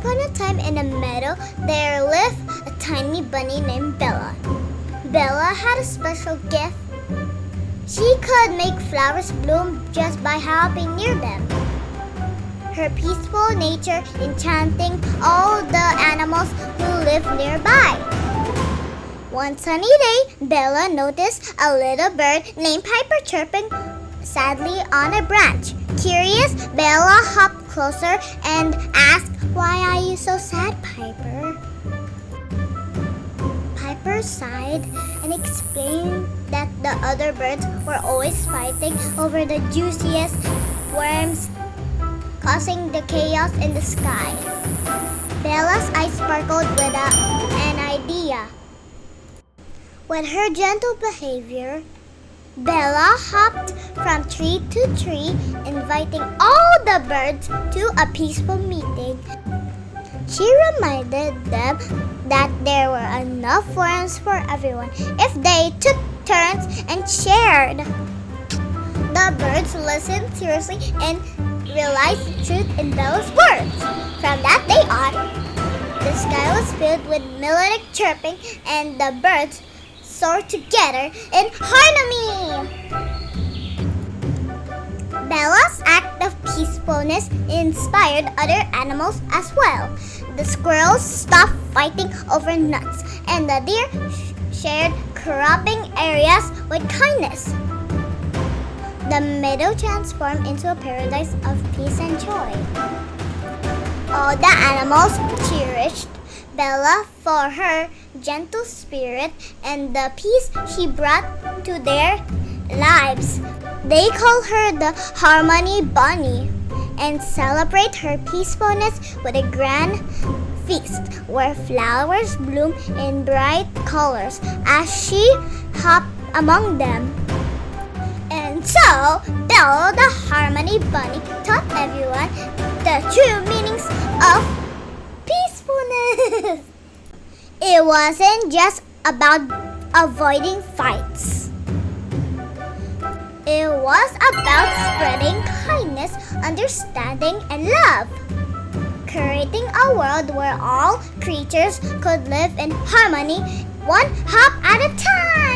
upon a time in a meadow, there lived a tiny bunny named Bella. Bella had a special gift. She could make flowers bloom just by hopping near them. Her peaceful nature enchanting all the animals who lived nearby. One sunny day, Bella noticed a little bird named Piper chirping sadly on a branch. Curious, Bella hopped closer and asked, "Why are you so sad, Piper?" Piper sighed and explained that the other birds were always fighting over the juiciest worms, causing the chaos in the sky. Bella's eyes sparkled with an idea. With her gentle behavior, Bella hopped from tree to tree, inviting all the birds to a peaceful meeting. She reminded them that there were enough worms for everyone if they took turns and shared. The birds listened seriously and realized the truth in Bella's words. From that day on, the sky was filled with melodic chirping and the birds soared together in harmony. Bella's act of peacefulness inspired other animals as well. The squirrels stopped fighting over nuts, and the deer shared cropping areas with kindness. The meadow transformed into a paradise of peace and joy. All the animals cherished Bella for her gentle spirit and the peace she brought to their lives. They call her the Harmony Bunny and celebrate her peacefulness with a grand feast where flowers bloom in bright colors as she hopped among them. And so, Bella the Harmony Bunny taught everyone the true meanings of peacefulness. It wasn't just about avoiding fights. It was about spreading kindness, understanding, and love. Creating a world where all creatures could live in harmony, one hop at a time.